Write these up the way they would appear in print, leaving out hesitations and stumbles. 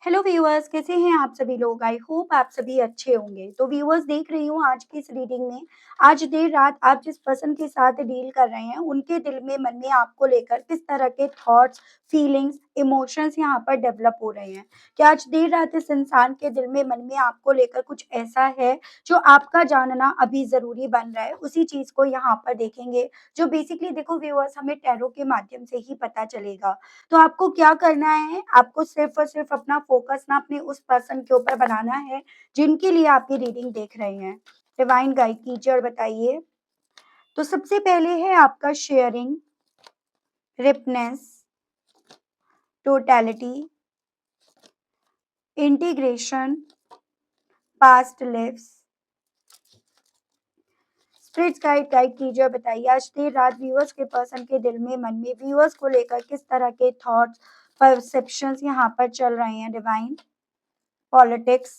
Hello viewers, कैसे हैं आप सभी लोग? आई होप आप सभी अच्छे होंगे। तो व्यूअर्स, देख रही हूँ आज की इस रीडिंग में, आज देर रात आप जिस पर्सन के साथ डील कर रहे हैं उनके दिल में, मन में आपको लेकर किस तरह के थॉट्स, फीलिंग्स, इमोशंस यहाँ पर डेवलप हो रहे हैं। क्या आज देर रात इस इंसान के दिल में, मन में आपको लेकर कुछ ऐसा है जो आपका जानना अभी जरूरी बन रहा है? उसी चीज को यहाँ पर देखेंगे, जो बेसिकली देखो व्यूअर्स, हमें टैरो के माध्यम से ही पता चलेगा। तो आपको क्या करना है, आपको सिर्फ और सिर्फ अपना फोकस ना अपने उस पर्सन के ऊपर बनाना है जिनके लिए आप ये रीडिंग देख रहे हैं। डिवाइन गाइड कीजिए और बताइए। तो सबसे पहले है आपका sharing, ripeness, totality, integration, past lives. Spirits guide guide कीजिए और बताइए आज देर रात व्यूअर्स के पर्सन के दिल में, मन में व्यूअर्स को लेकर किस तरह के थॉट्स, परसेप्शंस यहाँ पर चल रहे हैं। Divine, politics,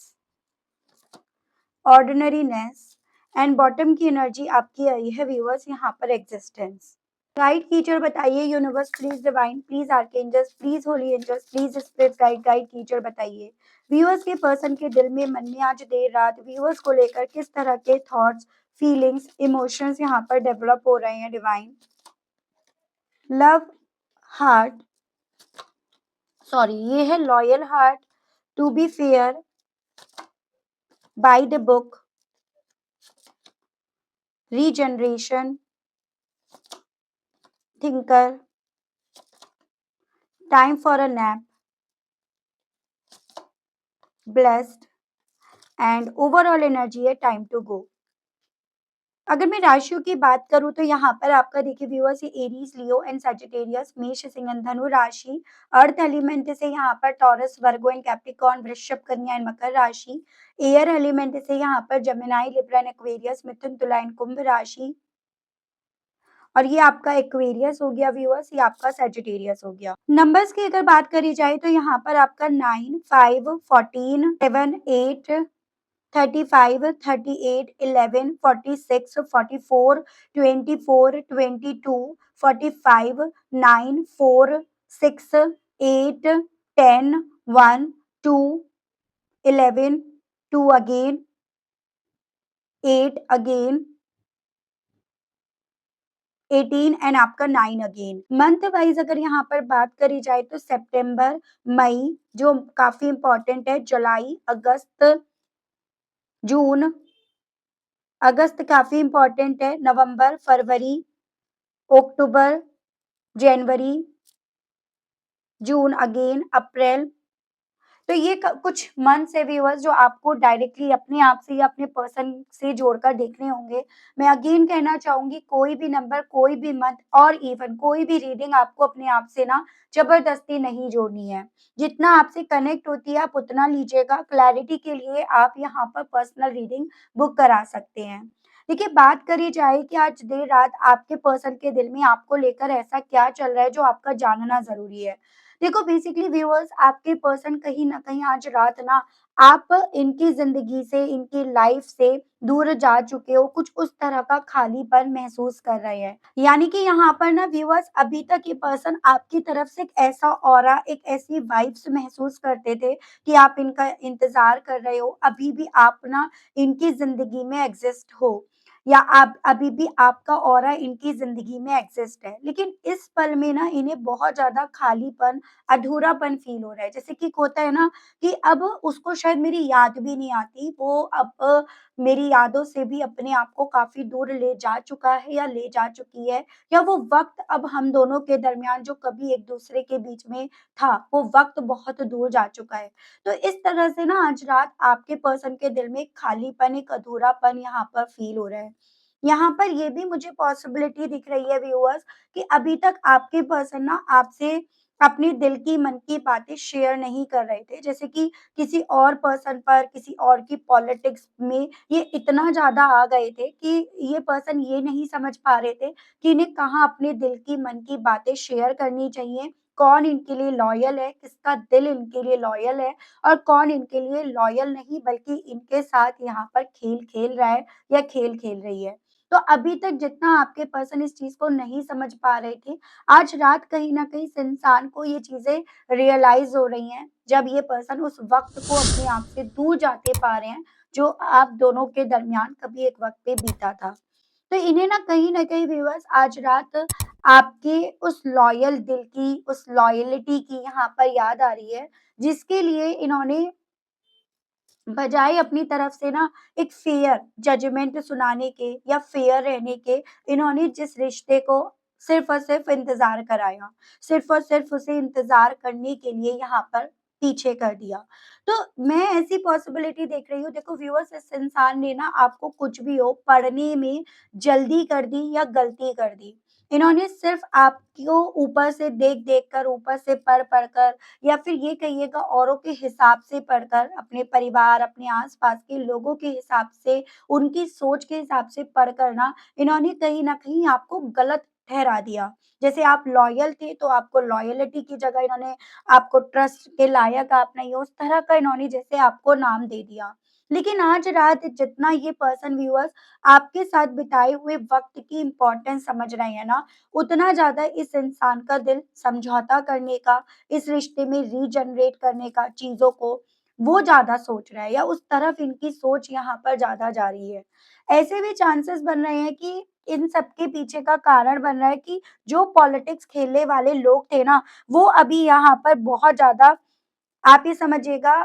ordinariness and bottom की एनर्जी आपकी आई है व्यूअर्स यहाँ पर एग्जिस्टेंस। गाइड कीचर बताइए universe, please divine, please archangels, please holy angels, please spirit guide guide कीचर बताइए व्यूअर्स के पर्सन के दिल में, मन में आज देर रात व्यूअर्स को लेकर किस तरह के थॉट्स, फीलिंग्स, इमोशंस यहाँ पर डेवलप हो रहे हैं। डिवाइन, लव हार्ट, सॉरी ये है loyal heart, to be fair, by the book, regeneration, thinker, time for a nap, blessed and overall energy है टाइम टू गो। अगर मैं राशियों की बात करूं तो यहाँ पर आपका देखिए व्यूअर्स, ये एरीज, लियो एंड सजिटेरियस, मेष, सिंह एंड धनु राशि, अर्थ एलिमेंट से यहाँ पर टॉरस, वर्गो एंड कैप्रिकॉर्न, वृषभ, कन्या एंड मकर राशि, एयर एलिमेंट से यहाँ पर जमिनाई, लिब्रा एंड एक्वेरियस, मिथुन, तुला एंड कुंभ राशि, और ये आपका एक्वेरियस हो गया व्यूअर्स, ये आपका सजिटेरियस हो गया। नंबर्स की अगर बात करी जाए तो यहाँ पर आपका 9, 5, 14, 7, 8, 35, 38, 11, 46, 44, 24, 22, 45, 9, 4, 6, 8, 10, 1, 2, 11, 2 again, 8 again, 18 एंड आपका 9 अगेन। मंथ वाइज अगर यहाँ पर बात करी जाए तो सितंबर, मई जो काफी इंपॉर्टेंट है, जुलाई, अगस्त, जून, अगस्त काफी इंपॉर्टेंट है, नवंबर, फरवरी, अक्टूबर, जनवरी, जून अगेन, अप्रैल। तो ये कुछ मंथ्स है व्यूअर्स जो आपको डायरेक्टली अपने आप से या अपने पर्सन से जोड़कर देखने होंगे। मैं अगेन कहना चाहूंगी, कोई भी नंबर, कोई भी मंथ और इवन कोई भी रीडिंग आपको अपने आप से ना जबरदस्ती नहीं जोड़नी है। जितना आपसे कनेक्ट होती है आप उतना लीजिएगा। क्लैरिटी के लिए आप यहाँ पर पर्सनल रीडिंग बुक करा सकते हैं। देखिए, बात करी जाए कि आज देर रात आपके पर्सन के दिल में आपको लेकर ऐसा क्या चल रहा है जो आपका जानना जरूरी है। देखो बेसिकली व्यूअर्स, आपके पर्सन कहीं ना कहीं आज रात ना आप इनकी जिंदगी से, इनकी लाइफ से दूर जा चुके हो, कुछ उस तरह का खालीपन महसूस कर रहे हैं। यानी कि यहाँ पर ना व्यूअर्स, अभी तक ये पर्सन आपकी तरफ से एक ऐसा ऑरा, एक ऐसी वाइब्स महसूस करते थे कि आप इनका इंतजार कर रहे हो, अभी भी आप ना इनकी जिंदगी में एग्जिस्ट हो, या आप अभी भी आपका ऑरा इनकी जिंदगी में एग्जिस्ट है। लेकिन इस पल में ना इन्हें बहुत ज्यादा खालीपन, अधूरापन फील हो रहा है। जैसे कि होता है ना कि अब उसको शायद मेरी याद भी नहीं आती, वो अब मेरी यादों से भी अपने आप को काफी दूर ले जा चुका है या ले जा चुकी है, या वो वक्त अब हम दोनों के दरमियान जो कभी एक दूसरे के बीच में था, वो वक्त बहुत दूर जा चुका है। तो इस तरह से ना आज रात आपके पर्सन के दिल में एक खालीपन, एक अधूरापन यहाँ पर फील हो रहा है। यहाँ पर ये भी मुझे पॉसिबिलिटी दिख रही है व्यूअर्स कि अभी तक आपके पर्सन ना आपसे अपनी दिल की, मन की बातें शेयर नहीं कर रहे थे। जैसे कि किसी और पर्सन पर, किसी और की पॉलिटिक्स में ये इतना ज़्यादा आ गए थे कि ये पर्सन ये नहीं समझ पा रहे थे कि इन्हें कहाँ अपने दिल की, मन की बातें शेयर करनी चाहिए, कौन इनके लिए लॉयल है, किसका दिल इनके लिए लॉयल है, और कौन इनके लिए लॉयल नहीं बल्कि इनके साथ यहाँ पर खेल खेल रहा है या खेल खेल रही है। तो अभी तक जितना आपके पर्सन इस चीज़ को नहीं समझ पा रहे थे, आज रात कहीं न कहीं इस इंसान को ये चीज़ें रियलाइज़ हो रही हैं, जब ये पर्सन उस वक़्त को अपने आप से दूर जाते पा रहे हैं, जो आप दोनों के दरमियान कभी एक वक़्त पे बीता था। तो इन्हें ना कहीं न कहीं व्यूअर्स आज रात आपके उस लॉयल दिल की, उस लॉयल्टी की यहाँ पर याद आ रही है, जिसके लिए इन्होंने बजाय अपनी तरफ से ना एक फेयर जजमेंट सुनाने के या फेयर रहने के, इन्होंने जिस रिश्ते को सिर्फ़ और सिर्फ़ इंतज़ार कराया, सिर्फ़ और सिर्फ़ उसे इंतज़ार करने के लिए यहाँ पर पीछे कर दिया। तो मैं ऐसी पॉसिबिलिटी देख रही हूँ, देखो व्यूअर्स, इस इंसान ने ना आपको कुछ भी हो पढ़ने में जल्दी कर दी या गलती कर दी। इन्होंने सिर्फ़ आपको ऊपर से देख-देख कर, ऊपर से पढ़-पढ़ कर या फिर ये कहिएगा औरों के हिसाब से पढ़कर, अपने परिवार, अपने आस-पास के लोगों के हिसाब से, उनकी सोच के हिसाब से पढ़कर ना, इन्होंने कहीं न कहीं आपको गलत ठहरा दिया। जैसे आप लॉयल थे, तो आपको लॉयल्टी की जगह इन्होंने आपको ट्रस्ट के लायक आप नहीं हो, उस तरह का इन्होंने जैसे आपको नाम दे दिया। लेकिन आज रात जितना ये पर्सन व्यूअर्स आपके साथ बिताए हुए वक़्त की इम्पोर्टेंस समझ रहे हैं ना, उतना ज़्यादा इस इंसान का दिल समझौता करने का, इस रिश्ते में रीजनरेट करने का चीज़ों को, वो ज़्यादा सोच रहा है या उस तरफ इनकी सोच यहाँ पर ज़्यादा जा रही है। ऐसे भी चांसेस बन रहे हैं कि इन सब के पीछे का कारण बन रहा है कि जो पॉलिटिक्स खेलने वाले लोग थे ना, वो अभी यहाँ पर बहुत ज़्यादा, आप ये समझिएगा,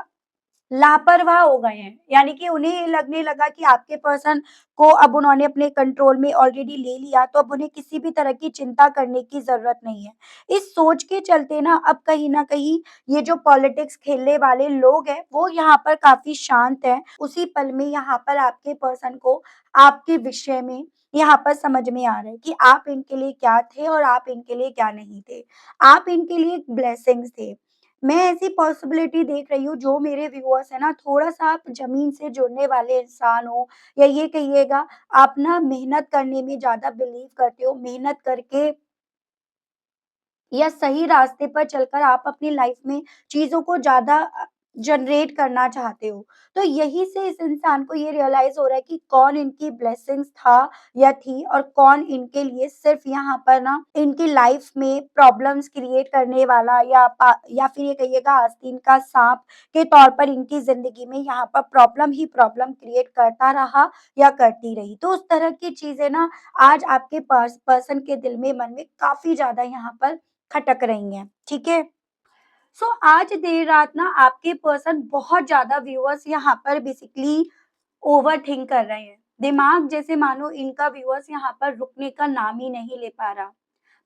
लापरवाह हो गए हैं। यानी कि उन्हें ये लगने लगा कि आपके पर्सन को अब उन्होंने अपने कंट्रोल में ऑलरेडी ले लिया, तो अब उन्हें किसी भी तरह की चिंता करने की ज़रूरत नहीं है। इस सोच के चलते ना अब कहीं न कहीं ये जो पॉलिटिक्स खेलने वाले लोग हैं, वो यहाँ पर काफ़ी शांत हैं। उसी पल में यहाँ पर आपके पर्सन को आपके विषय में यहाँ पर समझ में आ रहा है कि आप इनके लिए क्या थे और आप इनके लिए क्या नहीं थे। आप इनके लिए एक ब्लेसिंग्स थे। मैं ऐसी पॉसिबिलिटी देख रही हूँ, जो मेरे व्यूअर्स हैं ना, थोड़ा-सा आप ज़मीन से जुड़ने वाले इंसान हो या ये कहिएगा आप ना मेहनत करने में ज़्यादा बिलीव करते हो, मेहनत करके या सही रास्ते पर चलकर आप अपनी लाइफ में चीज़ों को ज़्यादा जनरेट करना चाहते हो। तो यहीं से इस इंसान को ये रियलाइज़ हो रहा है कि कौन इनकी ब्लेसिंग्स था या थी और कौन इनके लिए सिर्फ़ यहाँ पर ना इनकी लाइफ में प्रॉब्लम्स क्रिएट करने वाला या फिर ये कहिएगा आस्तीन का साँप के तौर पर इनकी ज़िंदगी में यहाँ पर प्रॉब्लम ही प्रॉब्लम क्रिएट करता रहा या करती रही। तो उस तरह की चीज़ें ना आज आपके पर्सन के दिल में, मन में काफ़ी ज़्यादा यहाँ पर खटक रही हैं, ठीक है? सो आज देर रात ना आपके पर्सन बहुत ज़्यादा व्यूअर्स यहाँ पर बेसिकली ओवरथिंक कर रहे हैं। दिमाग जैसे मानो इनका व्यूअर्स यहाँ पर रुकने का नाम ही नहीं ले पा रहा।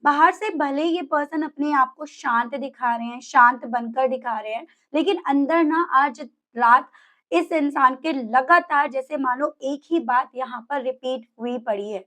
बाहर से भले ये पर्सन अपने आप को शांत दिखा रहे हैं, शांत बनकर दिखा रहे हैं, लेकिन अंदर ना आज रात इस इंसान के लगातार जैसे मानो एक ही बात यहाँ पर रिपीट हुई पड़ी है।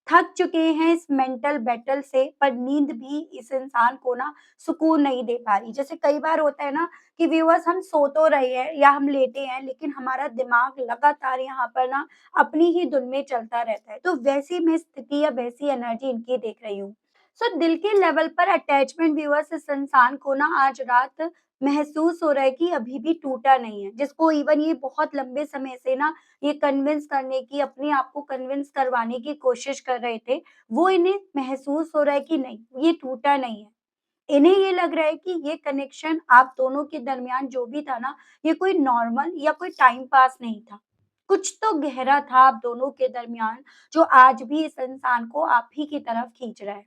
थक चुके हैं इस मेंटल बैटल से, पर नींद भी इस इंसान को ना सुकून नहीं दे पा रही। जैसे कई बार होता है ना कि व्यूअर्स, हम सो तो रहे हैं या हम लेटे हैं, लेकिन हमारा दिमाग लगातार यहाँ पर ना अपनी ही धुन में चलता रहता है। तो वैसी मैं स्थिति या वैसी एनर्जी इनकी देख रही हूँ। सो दिल के लेवल पर अटैचमेंट व्यूअर्स इस इंसान को ना आज रात महसूस हो रहा है कि अभी भी टूटा नहीं है, जिसको इवन ये बहुत लंबे समय से ना ये कन्विंस करने की, अपने आप को कन्विंस करवाने की कोशिश कर रहे थे, वो इन्हें महसूस हो रहा है कि नहीं, ये टूटा नहीं है। इन्हें ये लग रहा है कि ये कनेक्शन आप दोनों के दरमियान जो भी था ना, ये कोई नॉर्मल या कोई टाइम पास नहीं था। कुछ तो गहरा था आप दोनों के दरमियान, जो आज भी इस इंसान को आप ही की तरफ खींच रहा है।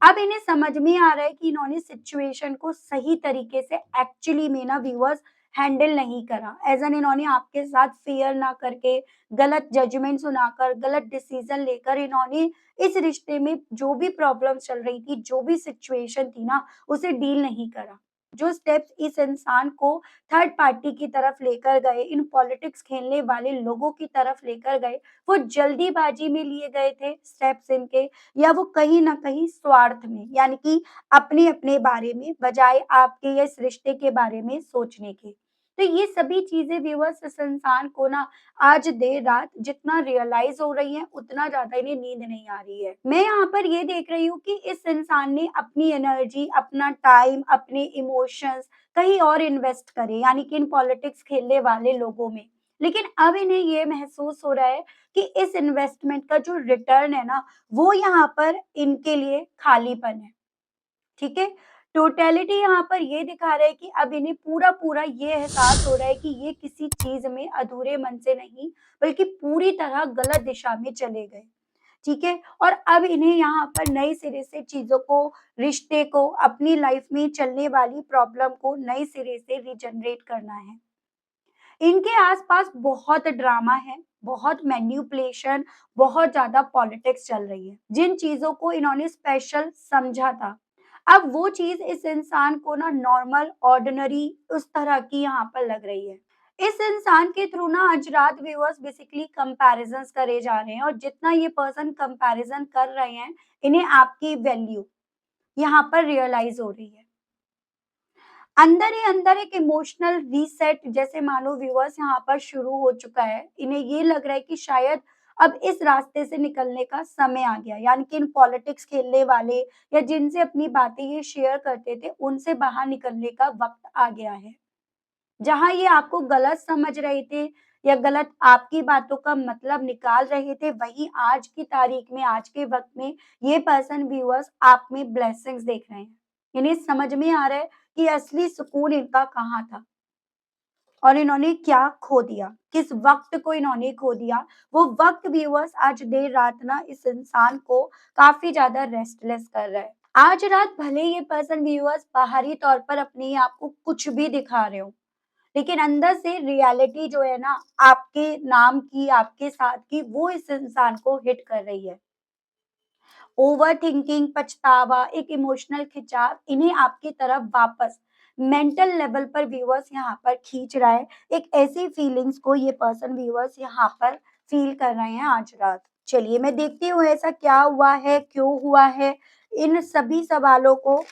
अब इन्हें समझ में आ रहा है कि इन्होंने सिचुएशन को सही तरीके से एक्चुअली में ना व्यूअर्स हैंडल नहीं करा। एज़ एन इन्होंने आपके साथ फेयर ना करके, गलत जजमेंट सुनाकर, गलत डिसीज़न लेकर इन्होंने इस रिश्ते में जो भी प्रॉब्लम्स चल रही थी, जो भी सिचुएशन थी ना, उसे डील नहीं करा। जो स्टेप्स इस इंसान को थर्ड पार्टी की तरफ लेकर गए, इन पॉलिटिक्स खेलने वाले लोगों की तरफ लेकर गए, वो जल्दीबाजी में लिए गए थे स्टेप्स इनके, या वो कहीं न कहीं स्वार्थ में, यानी कि अपने-अपने बारे में बजाय आपके या इस रिश्ते के बारे में सोचने के। तो ये सभी चीज़ें व्यूअर्स इस इंसान को ना आज देर रात जितना रियलाइज़ हो रही हैं, उतना ज़्यादा इन्हें नींद नहीं आ रही है। मैं यहाँ पर ये देख रही हूँ कि इस इंसान ने अपनी एनर्जी, अपना टाइम, अपने इमोशंस कहीं और इन्वेस्ट करे, यानी कि इन पॉलिटिक्स खेलने वाले लोगों में। लेकिन अब इन्हें ये महसूस हो रहा है कि इस इन्वेस्टमेंट का जो रिटर्न है ना, वो यहाँ पर इनके लिए खालीपन है। ठीक है? टोटैलिटी यहाँ पर ये दिखा रहा है कि अब इन्हें पूरा-पूरा ये एहसास हो रहा है कि ये किसी चीज़ में अधूरे मन से नहीं, बल्कि पूरी तरह गलत दिशा में चले गए। ठीक है? और अब इन्हें यहाँ पर नए सिरे से चीज़ों को, रिश्ते को, अपनी लाइफ में चलने वाली प्रॉब्लम को नए सिरे से रीजनरेट करना है। इनके आस-पास बहुत ड्रामा है, बहुत मैनिपुलेशन, बहुत ज़्यादा पॉलिटिक्स चल रही है। जिन चीज़ों को इन्होंने स्पेशल समझा था, अब वो चीज़ इस इंसान को ना नॉर्मल, ऑर्डिनरी उस तरह की यहाँ पर लग रही है। इस इंसान के थ्रू ना आज रात व्यूअर्स बेसिकली कंपैरिजंस करे जा रहे हैं और जितना ये पर्सन कंपैरिजन कर रहे हैं, इन्हें आपकी वैल्यू यहाँ पर रियलाइज़ हो रही है। अंदर ही अंदर एक इमोशनल रीसेट जैसे मानो व्यूअर्स यहाँ पर शुरू हो चुका है। इन्हें ये लग रहा है कि शायद अब इस रास्ते से निकलने का समय आ गया। यानी कि इन पॉलिटिक्स खेलने वाले या जिनसे अपनी बातें ये शेयर करते थे, उनसे बाहर निकलने का वक़्त आ गया है। जहाँ ये आपको गलत समझ रहे थे या गलत आपकी बातों का मतलब निकाल रहे थे, वहीं आज की तारीख में, आज के वक़्त में ये पर्सन व्यूअर्स आप में ब्लेसिंग्स देख रहे हैं। इन्हें समझ में आ रहा है कि असली सुकून इनका कहाँ था और इन्होंने क्या खो दिया, किस वक़्त को इन्होंने खो दिया। वो वक़्त व्यूअर्स आज देर रात ना इस इंसान को काफ़ी ज़्यादा रेस्टलेस कर रहा है। आज रात भले ये पर्सन व्यूअर्स बाहरी तौर पर अपने आप को कुछ भी दिखा रहे हों, लेकिन अंदर से रियलिटी जो है ना आपके नाम की, आपके साथ की, वो इस इंसान को हिट कर रही है। ओवरथिंकिंग, पछतावा, एक इमोशनल खिंचाव इन्हें आपकी तरफ वापस मेंटल लेवल पर व्यूअर्स यहाँ पर खींच रहा है। एक ऐसी फीलिंग्स को ये पर्सन व्यूअर्स यहाँ पर फ़ील कर रहे हैं आज रात। चलिए मैं देखती हूँ ऐसा क्या हुआ है, क्यों हुआ है? इन सभी सवालों को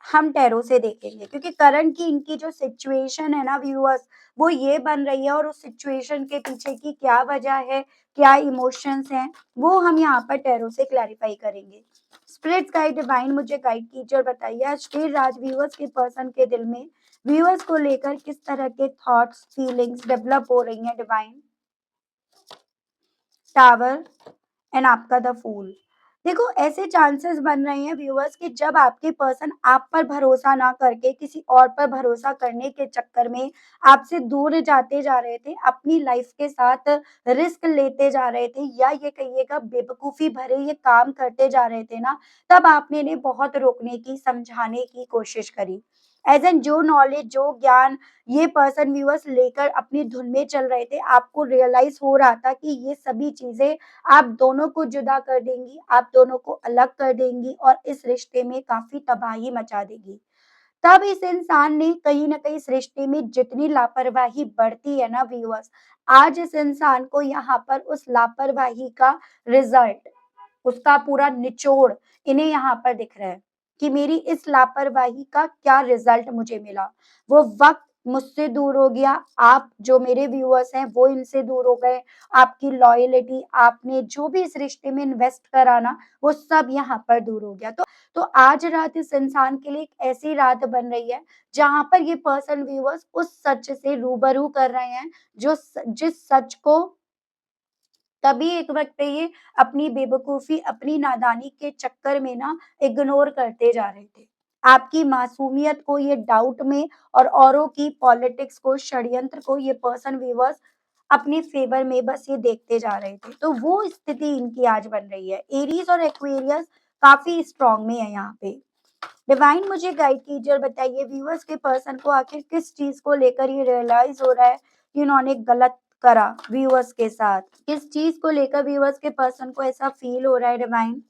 हम टैरो से देखेंगे क्योंकि करंट की इनकी जो सिचुएशन है ना व्यूअर्स वो ये बन रही है और उस सिचुएशन के पीछे की क्या वजह है, क्या इमोशंस हैं, वो हम यहाँ पर टैरो से क्लैरिफाई करेंगे। स्पिरिट्स गाइड डिवाइन मुझे गाइड कीजिए और बताइए आज देर रात व्यूअर्स के पर्सन के दिल में व्यूअर्स को लेकर किस तरह के थॉट्स, फीलिंग्स डेवलप हो रही हैं डिवाइन। टावर एंड आपका द फूल। देखो ऐसे चांसेस बन रहे हैं व्यूअर्स कि जब आपके पर्सन आप पर भरोसा ना करके किसी और पर भरोसा करने के चक्कर में आपसे दूर जाते जा रहे थे, अपनी लाइफ के साथ रिस्क लेते जा रहे थे या ये कहिएगा बेवकूफ़ी भरे ये काम करते जा रहे थे ना, तब आपने इन्हें बहुत रोकने की, समझाने की कोशिश करी। एज़ एन जो नॉलेज, जो ज्ञान ये पर्सन व्यूअर्स लेकर अपनी धुन में चल रहे थे, आपको रियलाइज़ हो रहा था कि ये सभी चीज़ें आप दोनों को जुदा कर देंगी, आप दोनों को अलग कर देंगी और इस रिश्ते में काफ़ी तबाही मचा देगी। तब इस इंसान ने कहीं न कहीं इस रिश्ते में जितनी लापरवाही बरती है ना व्यूअर्स, आज इस इंसान को यहाँ पर उस लापरवाही का रिज़ल्ट, उसका पूरा निचोड़ इन्हें यहाँ पर दिख रहा है कि मेरी इस लापरवाही का क्या रिज़ल्ट मुझे मिला। वो वक़्त मुझसे दूर हो गया, आप जो मेरे व्यूअर्स हैं वो इनसे दूर हो गए, आपकी लॉयल्टी, आपने जो भी इस रिश्ते में इन्वेस्ट करा ना, वो सब यहाँ पर दूर हो गया। तो आज रात इस इंसान के लिए एक ऐसी रात बन रही है, जहाँ पर ये पर्सन व्यूअर्स उस सच से रूबरू कर रहे हैं, जिस सच को तभी एक वक़्त पे ये अपनी बेवकूफ़ी, अपनी नादानी के चक्कर में ना इग्नोर करते जा रहे थे। आपकी मासूमियत को ये डाउट में और औरों की पॉलिटिक्स को, षड्यंत्र को ये पर्सन व्यूअर्स अपने फ़ेवर में बस ये देखते जा रहे थे। तो वो स्थिति इनकी आज बन रही है। एरीज़ और एक्वेरियस काफ़ी स्ट्रॉन्ग में है यहाँ पे। डिवाइन मुझे गाइड कीजिए और बताइए व्यूअर्स के पर्सन को आखिर किस चीज़ को लेकर ये रियलाइज़ हो रहा है कि उन्होंने गलत करा व्यूअर्स के साथ? किस चीज़ को लेकर व्यूअर्स के पर्सन को ऐसा फ़ील हो रहा है डिवाइन?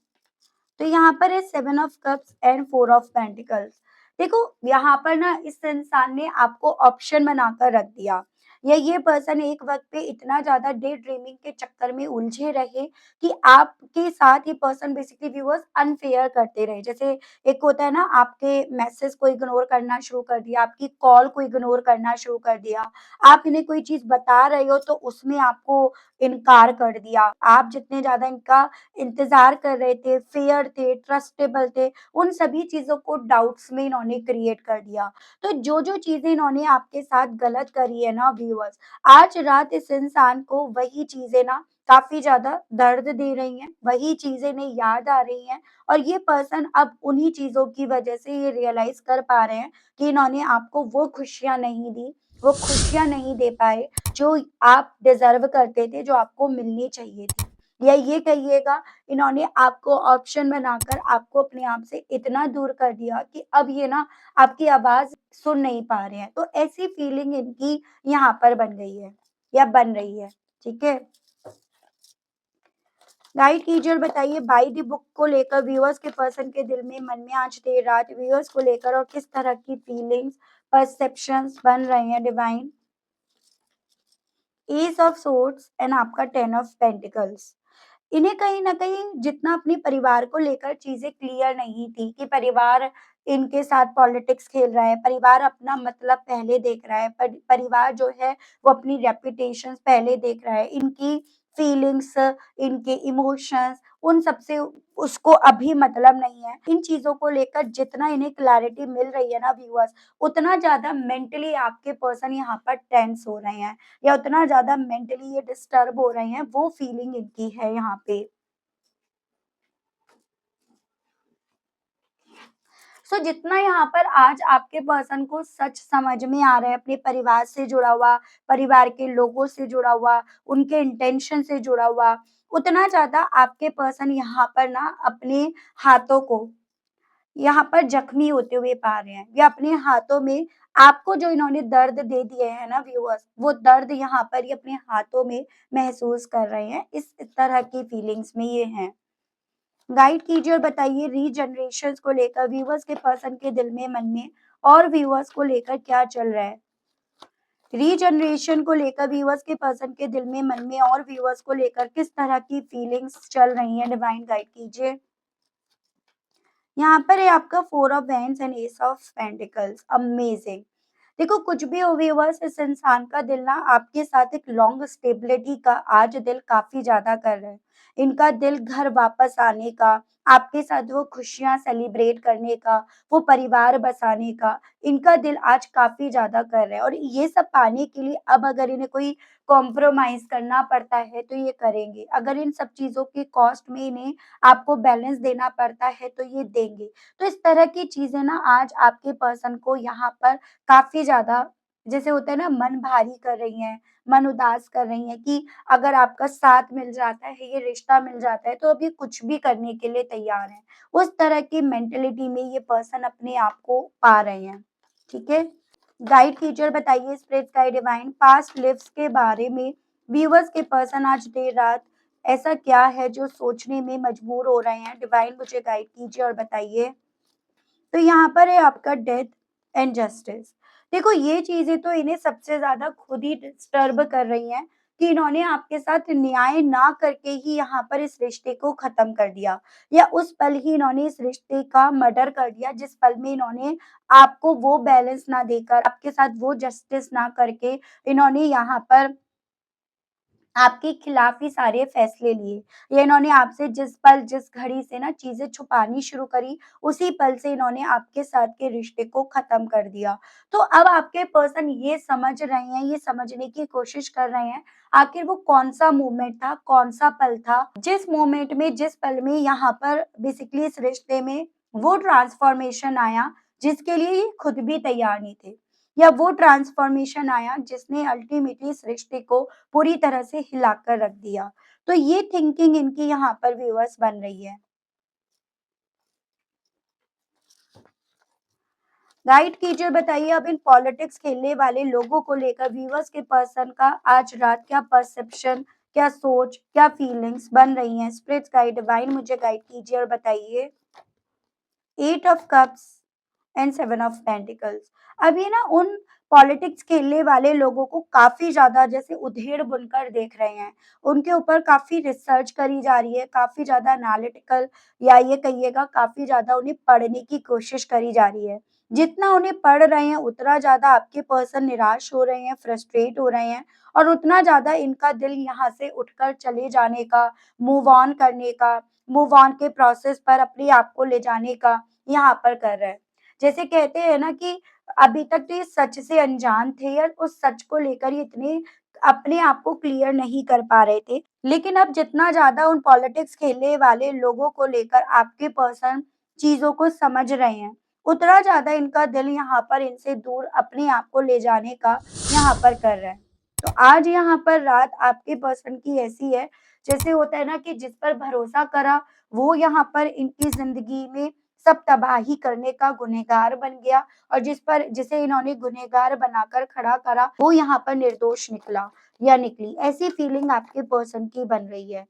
तो यहाँ पर है 7 of cups and 4 of pentacles. देखो यहाँ पर ना इस इंसान ने आपको ऑप्शन बनाकर रख दिया या ये पर्सन एक वक़्त पे इतना ज़्यादा डे ड्रीमिंग के चक्कर में उलझे रहे कि आपके साथ ये पर्सन बेसिकली व्यूअर्स अनफेयर करते रहे। जैसे एक होता है ना आपके मैसेज को इग्नोर करना शुरू कर दिया, आपकी कॉल को इग्नोर करना शुरू कर दिया। आप इन्हें कोई चीज़ बता रहे हो तो उसमें आपको इनकार कर दिया। आप जितने ज़्यादा इनका इंतज़ार कर रहे थे, फेयर थे, ट्रस्टेबल थे, उन सभी चीज़ों को डाउट्स में इन्होंने क्रिएट कर दिया। तो जो-जो चीज़ें इन्होंने आपके साथ गलत करी है ना व्यूअर्स व्यूअर्स। आज रात इस इंसान को वही चीज़ें ना काफ़ी ज़्यादा दर्द दे रही हैं, वही चीज़ें इन्हें याद आ रही हैं और ये पर्सन अब उन्हीं चीज़ों की वजह से ये रियलाइज़ कर पा रहे हैं कि इन्होंने आपको वो खुशियाँ नहीं दी, वो खुशियाँ नहीं दे पाए जो आप डिज़र्व करते थे, जो आपको मिलनी चाहिए थी। या ये कहिएगा इन्होंने आपको ऑप्शन बनाकर आपको अपने आप से इतना दूर कर दिया कि अब ये ना आपकी आवाज़ सुन नहीं पा रहे हैं। तो ऐसी फीलिंग इनकी यहाँ पर बन गई है या बन रही है, ठीक है? गाइड कीजिए और बताइए बाय द बुक को लेकर व्यूअर्स के पर्सन के दिल में, मन में आज देर रात व्यूअर्स को लेकर और किस तरह की फीलिंग्स, परसेप्शंस बन रहे हैं divine. Ace of swords and आपका 10 ऑफ पेंटिकल्स। इन्हें कहीं न कहीं जितना अपने परिवार को लेकर चीज़ें क्लियर नहीं थी कि परिवार इनके साथ पॉलिटिक्स खेल रहा है, परिवार अपना मतलब पहले देख रहा है, परिवार जो है वो अपनी रेपुटेशंस पहले देख रहा है, इनकी फीलिंग्स, इनके इमोशंस उन सब से उसको अभी मतलब नहीं है। इन चीज़ों को लेकर जितना इन्हें क्लैरिटी मिल रही है ना व्यूअर्स, उतना ज़्यादा मेंटली आपके पर्सन यहाँ पर टेंस हो रहे हैं या उतना ज़्यादा मेंटली ये डिस्टर्ब हो रहे हैं, वो फीलिंग इनकी है यहाँ पे। सो जितना यहाँ पर आज आपके पर्सन को सच समझ में आ रहा है अपने परिवार से जुड़ा हुआ, परिवार के लोगों से जुड़ा हुआ, उनके इंटेंशन से जुड़ा हुआ, उतना ज़्यादा आपके पर्सन यहाँ पर ना अपने हाथों को यहाँ पर जख्मी होते हुए पा रहे हैं या अपने हाथों में आपको जो इन्होंने दर्द दे दिए हैं ना व्यूअर्स, वो दर्द यहाँ पर ये अपने हाथों में महसूस कर रहे हैं। इस तरह की फीलिंग्स में ये हैं। गाइड कीजिए और बताइए रीजनरेशंस को लेकर व्यूअर्स के पर्सन के दिल में, मन में और व्यूअर्स को लेकर क्या चल रहा है? रीजनरेशन को लेकर व्यूअर्स के पर्सन के दिल में, मन में और व्यूअर्स को लेकर किस तरह की फीलिंग्स चल रही हैं? डिवाइन गाइड कीजिए। यहाँ पर है आपका 4 of wands and S of pentacles, amazing. देखो कुछ भी हो व्यूअर्स, इस इंसान का दिल ना आपके साथ एक लॉन्ग स्टेबिलिटी का आज दिल काफ़ी ज़्यादा कर रहा है। इनका दिल घर वापस आने का, आपके साथ वो खुशियाँ सेलिब्रेट करने का, वो परिवार बसाने का, इनका दिल आज काफ़ी ज़्यादा कर रहा है और ये सब पाने के लिए अब अगर इन्हें कोई कॉम्प्रोमाइज़ करना पड़ता है तो ये करेंगे। अगर इन सब चीज़ों के कॉस्ट में इन्हें आपको बैलेंस देना पड़ता है तो ये देंगे। तो इस तरह की चीज़ें ना आज आपके पर्सन को यहाँ पर काफ़ी ज़्यादा जैसे होता है ना मन भारी कर रही हैं, मन उदास कर रही हैं कि अगर आपका साथ मिल जाता है, ये रिश्ता मिल जाता है तो अब ये कुछ भी करने के लिए तैयार हैं। उस तरह की मेंटालिटी में ये पर्सन अपने आप को पा रहे हैं, ठीक है? गाइड कीजिए और बताइए spirit guide divine past lives के बारे में व्यूअर्स के पर्सन आज देर रात ऐसा क्या है जो सोचने में मजबूर हो रहे हैं? डिवाइन मुझे गाइड कीजिए और बताइए। तो यहाँ पर है आपका डेथ एंड जस्टिस। देखो ये चीज़ें तो इन्हें सबसे ज़्यादा खुद ही डिस्टर्ब कर रही हैं कि इन्होंने आपके साथ न्याय ना करके ही यहाँ पर इस रिश्ते को ख़त्म कर दिया या उस पल ही इन्होंने इस रिश्ते का मर्डर कर दिया जिस पल में इन्होंने आपको वो बैलेंस ना देकर, आपके साथ वो जस्टिस ना करके इन्होंने यहाँ पर आपके खिलाफ ही सारे फैसले लिए। ये इन्होंने आपसे जिस पल, जिस घड़ी से ना चीज़ें छुपानी शुरू करी, उसी पल से इन्होंने आपके साथ के रिश्ते को ख़त्म कर दिया। तो अब आपके पर्सन ये समझ रहे हैं, ये समझने की कोशिश कर रहे हैं, आखिर वो कौन-सा मोमेंट था, कौन-सा पल था, जिस मोमेंट में, जिस पल में यहाँ पर बेसिकली इस रिश्ते में वो ट्रांसफॉर्मेशन आया, जिसके लिए ये खुद भी तैयार नहीं थे। या वो ट्रांसफॉर्मेशन आया जिसने अल्टीमेटली इस रिश्ते को पूरी तरह से हिलाकर रख दिया। तो ये थिंकिंग इनकी यहाँ पर व्यूअर्स बन रही है। गाइड कीजिए बताइए अब इन पॉलिटिक्स खेलने वाले लोगों को लेकर व्यूअर्स के पर्सन का आज रात क्या परसेप्शन, क्या सोच, क्या फीलिंग्स बन रही हैं? स्पिरिट गाइड डिवाइन मुझे गाइड कीजिए और बताइए। 8 of cups and 7 of pentacles. अब ये ना उन पॉलिटिक्स खेलने वाले लोगों को काफ़ी ज़्यादा जैसे उधेड़ बुनकर देख रहे हैं। उनके ऊपर काफ़ी रिसर्च करी जा रही है, काफ़ी ज़्यादा एनालिटिकल या ये कहिएगा काफ़ी ज़्यादा उन्हें पढ़ने की कोशिश करी जा रही है। जितना उन्हें पढ़ रहे हैं, उतना ज़्यादा आपके पर्सन निराश हो रहे हैं, फ्रस्ट्रेट हो रहे हैं और उतना ज़्यादा इनका दिल यहाँ से उठकर चले जाने का, मूव ऑन करने का, मूव ऑन के प्रोसेस पर अपने आप को ले जाने का यहाँ पर कर रहा है। जैसे कहते हैं ना कि अभी तक तो ये सच से अनजान थे या उस सच को लेकर ये इतने अपने आप को क्लियर नहीं कर पा रहे थे। लेकिन अब जितना ज़्यादा उन पॉलिटिक्स खेलने वाले लोगों को लेकर आपके पर्सन चीज़ों को समझ रहे हैं, उतना ज़्यादा इनका दिल यहाँ पर इनसे दूर अपने आप को ले जाने का यहाँ पर कर रहा है। तो आज यहाँ पर रात आपके पर्सन की ऐसी है, जैसे होता है ना कि जिस पर भरोसा करा, वो यहाँ पर इनकी ज़िंदगी में सब तबाही करने का गुनहगार बन गया और जिसे इन्होंने गुनहगार बनाकर खड़ा करा, वो यहाँ पर निर्दोष निकला या निकली। ऐसी फीलिंग आपके पर्सन की बन रही है।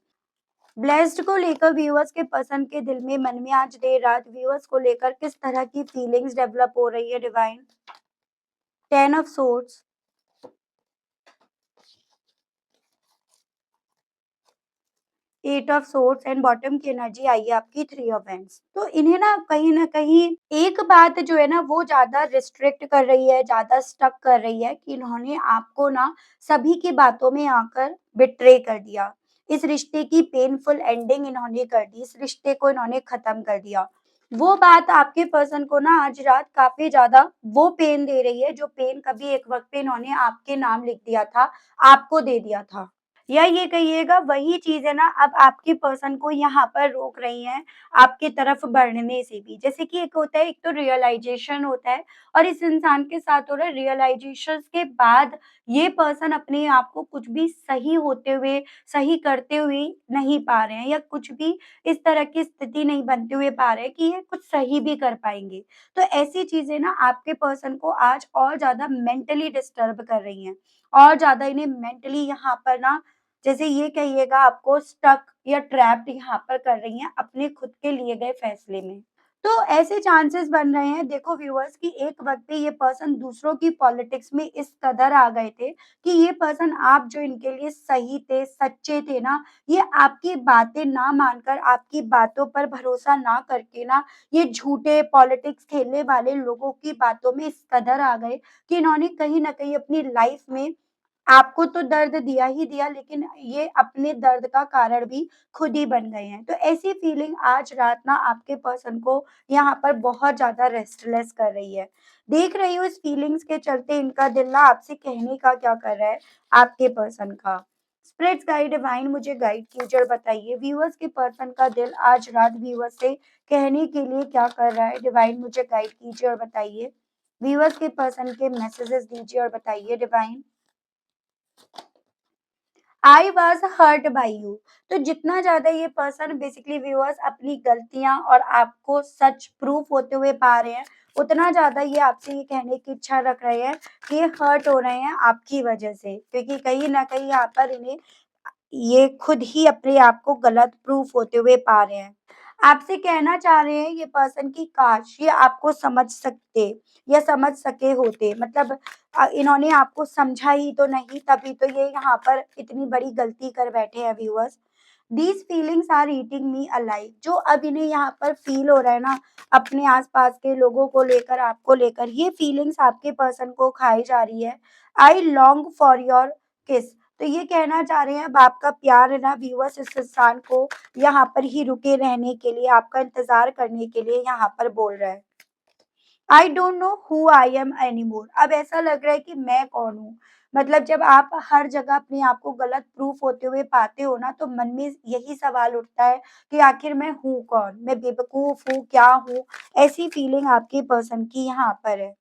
ब्लेस्ड को लेकर व्यूअर्स के पर्सन के दिल में, मन में आज देर रात व्यूअर्स को लेकर किस तरह की फीलिंग्स डेवलप हो रही है divine? 10 of swords, 8 of swords and bottom की एनर्जी आई है आपकी 3 ऑफ वैंड्स। तो इन्हें ना कहीं न कहीं एक बात जो है ना वो ज़्यादा रिस्ट्रिक्ट कर रही है, ज़्यादा स्टक कर रही है कि इन्होंने आपको ना सभी की बातों में आकर बिट्रे कर दिया। इस रिश्ते की पेनफुल एंडिंग इन्होंने कर दी, इस रिश्ते को इन्होंने खत्म कर दिया। वो बात आपके पर्सन को ना आज रात काफ़ी ज़्यादा वो पेन दे रही है, जो पेन कभी एक वक़्त पे इन्होंने आपके नाम लिख दिया था, आपको दे दिया था। या ये कहिएगा वही चीज़ है ना अब आपके पर्सन को यहाँ पर रोक रही हैं, आपकी तरफ बढ़ने से भी। जैसे कि एक होता है, एक तो रियलाइज़ेशन होता है और इस इंसान के साथ हो रहा है रियलाइज़ेशंस के बाद ये पर्सन अपने आप को कुछ भी सही होते हुए, सही करते हुए नहीं पा रहे हैं या कुछ भी इस तरह की स्थिति नहीं बनते हुए पा रहे हैं कि ये कुछ सही भी कर पाएँगे। तो ऐसी चीज़ें ना आपके पर्सन को आज और ज़्यादा मेंटली डिस्टर्ब कर रही हैं और ज़्यादा इन्हें मेंटली यहाँ पर ना जैसे ये कहिएगा आपको स्टक या ट्रैप्ड यहाँ पर कर रही हैं अपने खुद के लिए गए फैसले में। तो ऐसे चांसेस बन रहे हैं देखो व्यूअर्स कि एक वक़्त पे ये पर्सन दूसरों की पॉलिटिक्स में इस कदर आ गए थे कि ये पर्सन आप जो इनके लिए सही थे, सच्चे थे ना, ये आपकी बातें ना मानकर, आपकी बातों पर भरोसा ना करके ना, ये झूठे पॉलिटिक्स खेलने वाले लोगों की बातों में इस कदर आ गए कि इन्होंने कहीं न कहीं अपनी लाइफ़ में आपको तो दर्द दिया ही दिया लेकिन ये अपने दर्द का कारण भी खुद ही बन गए हैं। तो ऐसी फीलिंग आज रात ना आपके पर्सन को यहाँ पर बहुत ज़्यादा रेस्टलेस कर रही है। देख रही हूँ इस फीलिंग्स के चलते इनका दिल ना आपसे कहने का क्या कर रहा है, आपके पर्सन का। स्पिरिट्स गाइड डिवाइन मुझे गाइड कीजिए और बताइए व्यूअर्स के पर्सन का दिल आज रात व्यूअर्स से कहने के लिए क्या कर रहा है? डिवाइन मुझे गाइड कीजिए और बताइए। व्यूअर्स के पर्सन के मैसेजेस दीजिए और बताइए divine. I was hurt by you. तो जितना ज़्यादा ये पर्सन बेसिकली व्यूअर्स अपनी गलतियाँ और आपको सच प्रूफ होते हुए पा रहे हैं, उतना ज़्यादा ये आपसे ये कहने की इच्छा रख रहे हैं कि ये हर्ट हो रहे हैं आपकी वजह से। क्योंकि कहीं न कहीं यहाँ पर इन्हें ये खुद ही अपने आप को गलत प्रूफ होते हुए पा रहे हैं। आपसे कहना चाह रहे हैं ये पर्सन कि काश ये आपको समझ सकते या समझ सके होते। मतलब इन्होंने आपको समझा ही तो नहीं तभी तो ये यहाँ पर इतनी बड़ी गलती कर बैठे हैं viewers. These feelings are eating me alive. जो अब इन्हें यहाँ पर फ़ील हो रहा है ना, अपने आस-पास के लोगों को लेकर, आपको लेकर, ये फीलिंग्स आपके पर्सन को खाई जा रही है। आई लॉन्ग फॉर योर किस। तो ये कहना चाह रहे हैं अब आपका प्यार है ना व्यूअर्स इस इंसान को यहाँ पर ही रुके रहने के लिए, आपका इंतज़ार करने के लिए यहाँ पर बोल रहा है। I don't know who I am anymore. अब ऐसा लग रहा है कि मैं कौन हूँ? मतलब जब आप हर जगह अपने आप को गलत प्रूफ होते हुए पाते हो ना, तो मन में यही सवाल उठता है कि आखिर मैं हूँ कौन? मैं बेवकूफ़ हूँ, क्या हूँ? ऐसी फीलिंग आपके पर्सन की यहाँ पर है।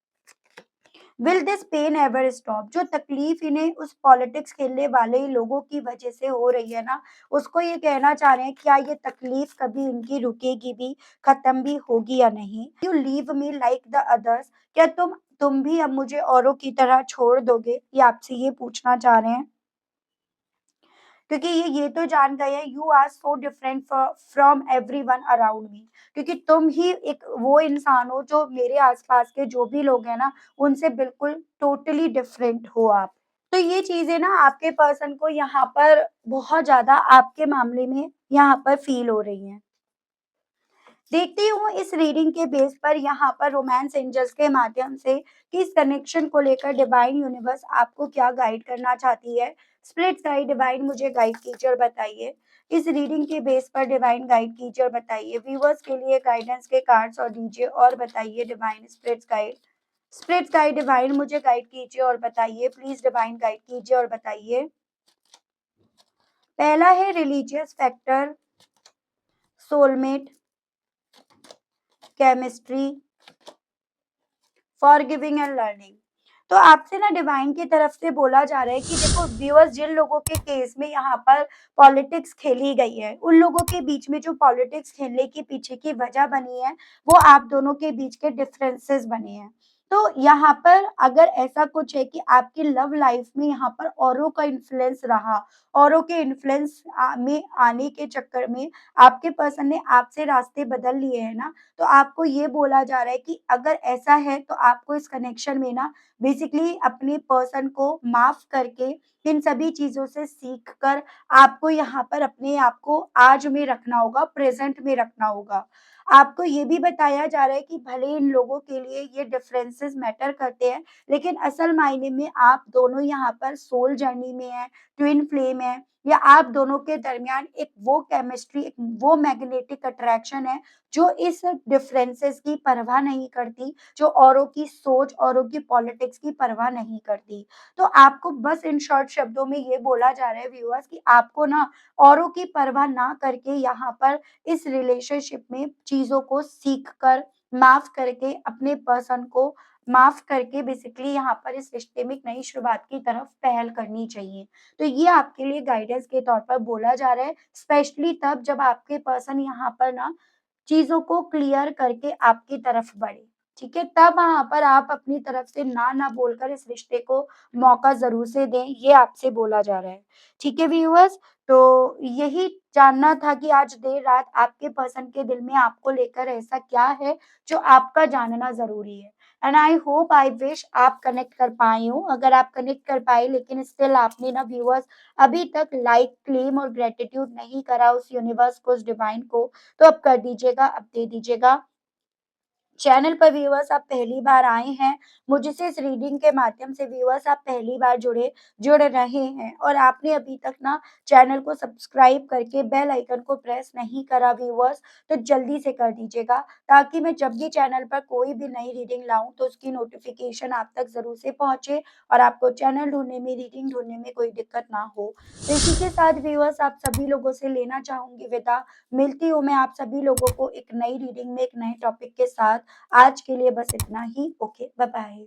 Will this pain ever stop? जो तकलीफ इन्हें उस पॉलिटिक्स खेलने वाले लोगों की वजह से हो रही है ना, उसको ये कहना चाह रहे हैं क्या ये तकलीफ कभी इनकी रुकेगी भी, खत्म भी होगी या नहीं? You leave me like the others? क्या तुम भी अब मुझे औरों की तरह छोड़ दोगे? ये आपसे ये पूछना चाह रहे हैं। क्योंकि ये तो जान गए हैं you are so different from everyone around me. क्योंकि तुम ही एक वो इंसान हो जो मेरे आसपास के जो भी लोग हैं ना, उनसे बिल्कुल टोटली डिफरेंट हो आप। तो ये चीज़ें ना आपके पर्सन को यहाँ पर बहुत ज़्यादा आपके मामले में यहाँ पर फ़ील हो रही हैं। देखती हूँ इस रीडिंग के बेस पर यहाँ पर रोमांस एंजल्स के माध्यम से कि इस कनेक्शन को लेकर डिवाइन यूनिवर्स आपको क्या गाइड करना चाहती है। स्प्लिट्स गाइड डिवाइन मुझे गाइड कीजिए और बताइए। इस रीडिंग के बेस पर डिवाइन गाइड कीजिए और बताइए। व्यूअर्स के लिए गाइडेंस के कार्ड्स और दीजिए और बताइए divine splits guide. Spirit guide divine मुझे गाइड कीजिए और बताइए, प्लीज डिवाइन गाइड कीजिए और बताइए। पहला है religious factor, soulmate, chemistry, forgiving and learning. तो आपसे ना डिवाइन की तरफ से बोला जा रहा है कि देखो व्यूअर्स, जिन लोगों के केस में यहाँ पर पॉलिटिक्स खेली गई है, उन लोगों के बीच में जो पॉलिटिक्स खेलने के पीछे की वजह बनी है, वो आप दोनों के बीच के डिफरेंसेस बने हैं। तो यहाँ पर अगर ऐसा कुछ है कि आपकी लव लाइफ में यहाँ पर औरों का इन्फ्लुएंस रहा, औरों के इन्फ्लुएंस में आने के चक्कर में आपके पर्सन ने आपसे रास्ते बदल लिए हैं ना, तो आपको ये बोला जा रहा है कि अगर ऐसा है तो आपको इस कनेक्शन में ना बेसिकली अपने पर्सन को माफ करके इन सभी चीजों से सीख कर आपको यहाँ पर अपने आप को आज में रखना होगा, प्रेजेंट में रखना होगा। आपको ये भी बताया जा रहा है कि भले इन लोगों के लिए ये डिफरेंसेस मैटर करते हैं, लेकिन असल मायने में आप दोनों यहाँ पर सोल जर्नी में है, ट्विन फ्लेम है, या आप दोनों के दरमियान एक वो केमिस्ट्री, एक वो मैग्नेटिक अट्रैक्शन है जो इस डिफरेंसेस की परवाह नहीं करती, जो औरों की सोच, औरों की पॉलिटिक्स की परवाह नहीं करती। तो आपको बस इन शॉर्ट शब्दों में ये बोला जा रहा है व्यूअर्स कि आपको ना औरों की परवाह ना करके यहाँ पर इस रिलेशनशिप में चीज़ों को सीख कर, माफ़ करके, अपने पर्सन को माफ़ करके बेसिकली यहाँ पर इस रिश्ते में एक नई शुरुआत की तरफ पहल करनी चाहिए। तो ये आपके लिए गाइडेंस के तौर पर बोला जा रहा है, स्पेशली तब जब आपके पर्सन यहाँ पर ना चीज़ों को क्लियर करके आपकी तरफ बढ़े, ठीक है? तब वहाँ पर आप अपनी तरफ से ना बोलकर इस रिश्ते को मौका ज़रूर से दें, ये आपसे बोला जा रहा है। ठीक है व्यूअर्स? तो यही जानना था कि आज देर रात आपके पर्सन के दिल में आपको लेकर ऐसा क्या है, जो आपका जानना ज़रूरी है। And I hope, I wish आप कनेक्ट कर पाए हों। अगर आप कनेक्ट कर पाए लेकिन स्टिल आपने ना व्यूअर्स अभी तक लाइक, क्लेम और ग्रैटिट्यूड नहीं करा उस यूनिवर्स को, उस डिवाइन को, तो अब कर दीजिएगा, अब दे दीजिएगा। चैनल पर व्यूअर्स आप पहली बार आए हैं, मुझसे इस रीडिंग के माध्यम से व्यूअर्स आप पहली बार जुड़ रहे हैं और आपने अभी तक ना चैनल को सब्सक्राइब करके बेल आइकन को प्रेस नहीं करा व्यूअर्स, तो जल्दी से कर दीजिएगा, ताकि मैं जब भी चैनल पर कोई भी नई रीडिंग लाऊं तो उसकी नोटिफिकेशन आप तक ज़रूर से पहुंचे और आपको चैनल ढूँढने में, रीडिंग ढूँढने में कोई दिक्कत ना हो। तो इसी के साथ व्यूअर्स आप सभी लोगों से लेना चाहूँगी विदा। मिलती हूँ मैं आप सभी लोगों को एक नई रीडिंग में, एक नए टॉपिक के साथ। आज के लिए बस इतना ही। Okay, bye bye.